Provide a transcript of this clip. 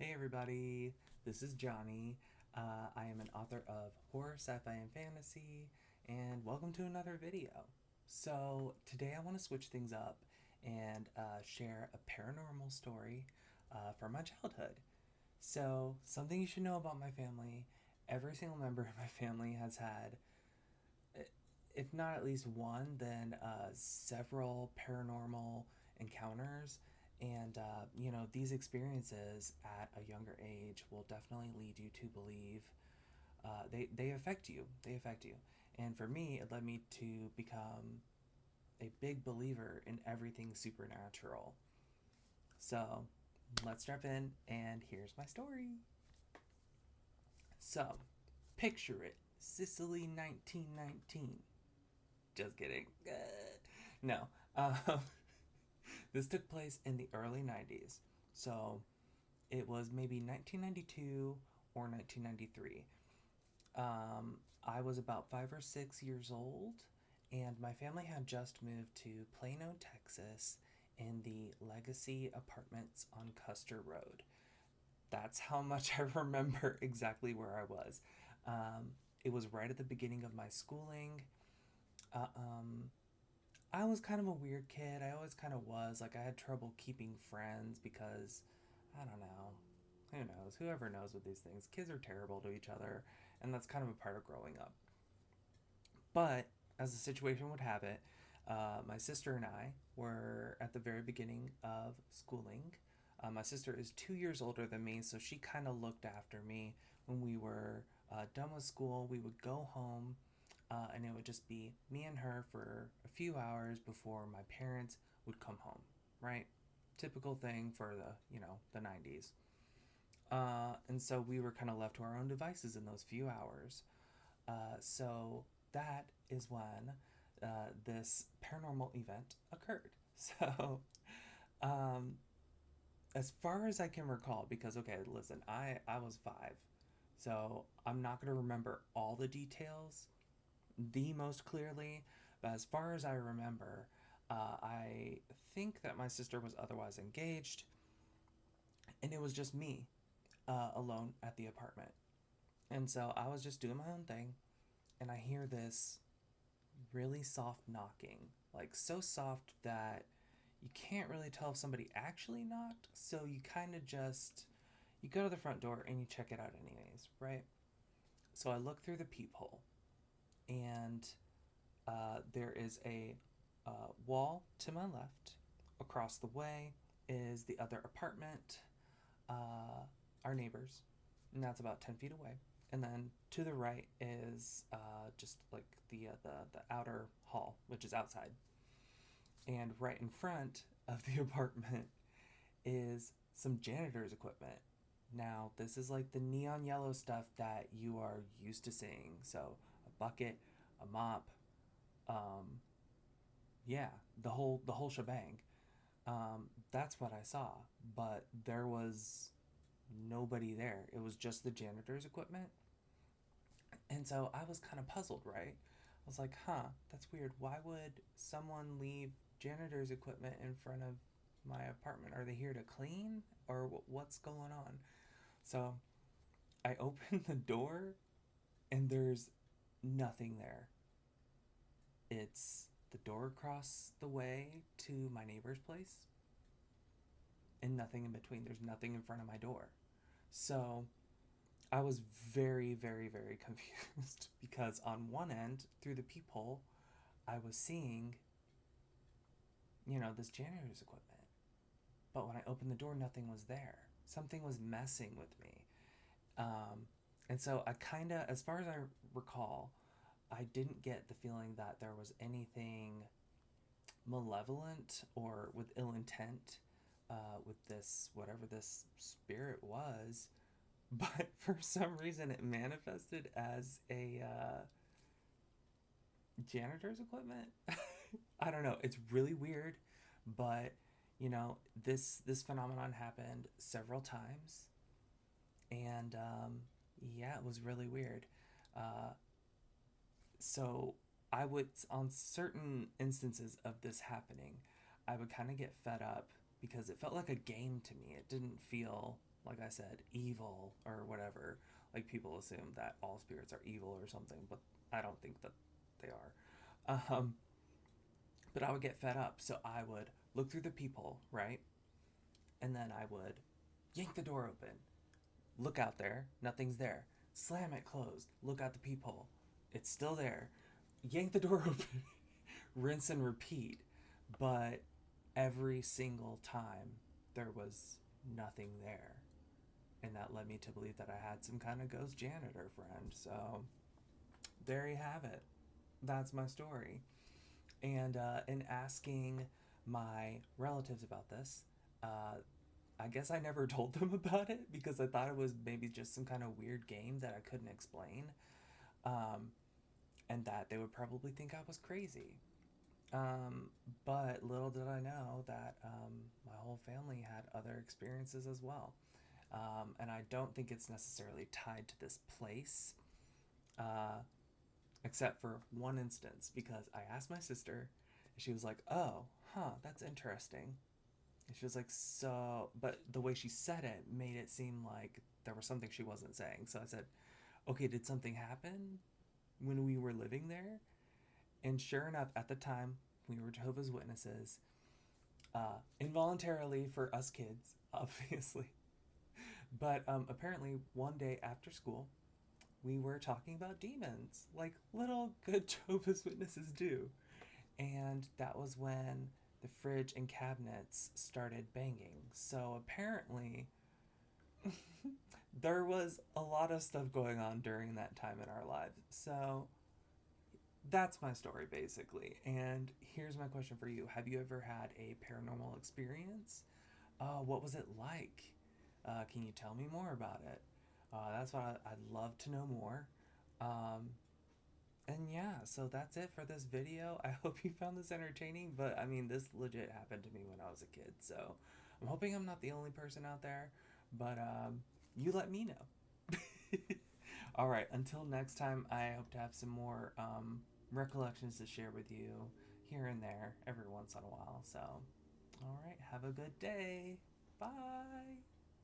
Hey everybody, this is Johnny. I am an author of horror, sci-fi, and fantasy, and welcome to another video. So today I want to switch things up and share a paranormal story from my childhood. So something you should know about my family: every single member of my family has had, if not at least one, then several paranormal encounters. And, these experiences at a younger age will definitely lead you to believe they affect you. They affect you. And for me, it led me to become a big believer in everything supernatural. So let's jump in, and here's my story. So, picture it, Sicily 1919. Just kidding. No. Um, this took place in the early 90s. So it was maybe 1992 or 1993. I was about 5 or 6 years old, and my family had just moved to Plano, Texas, in the Legacy Apartments on Custer Road. That's how much I remember exactly where I was. It was right at the beginning of my schooling. Uh, um, I was kind of a weird kid. I always kind of was. Like, I had trouble keeping friends because, I don't know. Who knows? Whoever knows with these things. Kids are terrible to each other, and that's kind of a part of growing up. But, as the situation would have it, my sister and I were at the very beginning of schooling. My sister is 2 years older than me, so she kind of looked after me when we were done with school. We would go home, and it would just be me and her for a few hours before my parents would come home, right? Typical thing for the 90s. And so we were kind of left to our own devices in those few hours. So that is when this paranormal event occurred. So, um, as far as I can recall, because okay, listen, I was 5, so I'm not gonna remember all the details the most clearly, but as far as I remember, I think that my sister was otherwise engaged, and it was just me alone at the apartment. And so I was just doing my own thing, and I hear this really soft knocking, like so soft that you can't really tell if somebody actually knocked. So you kind of just you go to the front door and you check it out anyways, right? So I look through the peephole, and there is a wall to my left. Across the way is the other apartment, our neighbors, and that's about 10 feet away. And then to the right is just like the outer hall, which is outside. And right in front of the apartment is some janitor's equipment. Now, this is like the neon yellow stuff that you are used to seeing. So, a bucket, a mop, um, yeah, the whole shebang. That's what I saw, but there was nobody there. It was just the janitor's equipment. And so I was kind of puzzled, right? I was like, huh, that's weird. Why would someone leave janitor's equipment in front of my apartment? Are they here to clean? Or what's going on? So I open the door, and there's nothing there. It's the door across the way to my neighbor's place, and nothing in between. There's nothing in front of my door. So I was very, very, very confused because on one end, through the peephole, I was seeing, this janitor's equipment. But when I opened the door, nothing was there. Something was messing with me. Um, and so I kind of, as far as I recall, I didn't get the feeling that there was anything malevolent or with ill intent with this, whatever this spirit was. But for some reason, it manifested as a janitor's equipment. I don't know. It's really weird, but this phenomenon happened several times, and yeah, it was really weird. Uh, so I would, on certain instances of this happening, I would kind of get fed up because it felt like a game to me. It didn't feel like I said, evil or whatever. Like people assume that all spirits are evil or something, but I don't think that they are. But I would get fed up, so I would look through the peephole, right? And then I would yank the door open, look out there, nothing's there. Slam it closed, look out the peephole, it's still there. Yank the door open, rinse and repeat. But every single time there was nothing there. And that led me to believe that I had some kind of ghost janitor friend. So there you have it. That's my story. And in asking my relatives about this, I guess I never told them about it because I thought it was maybe just some kind of weird game that I couldn't explain. Um, and that they would probably think I was crazy. Um, but little did I know that my whole family had other experiences as well. And I don't think it's necessarily tied to this place, uh, except for one instance, because I asked my sister, and she was like, "Oh, huh, that's interesting." And she was like, "So," but the way she said it made it seem like there was something she wasn't saying. So I said, "Okay, did something happen when we were living there?" And sure enough, at the time, we were Jehovah's Witnesses, involuntarily for us kids, obviously. But apparently, one day after school, we were talking about demons, like little good Jehovah's Witnesses do. And that was when the fridge and cabinets started banging. So apparently, there was a lot of stuff going on during that time in our lives. So that's my story basically. And here's my question for you: have you ever had a paranormal experience? What was it like? Can you tell me more about it? That's what I'd love to know more. Um, and yeah, so that's it for this video. I hope you found this entertaining, but I mean, this legit happened to me when I was a kid, so I'm hoping I'm not the only person out there, but you let me know. All right, until next time, I hope to have some more recollections to share with you here and there every once in a while. So, all right, have a good day. Bye.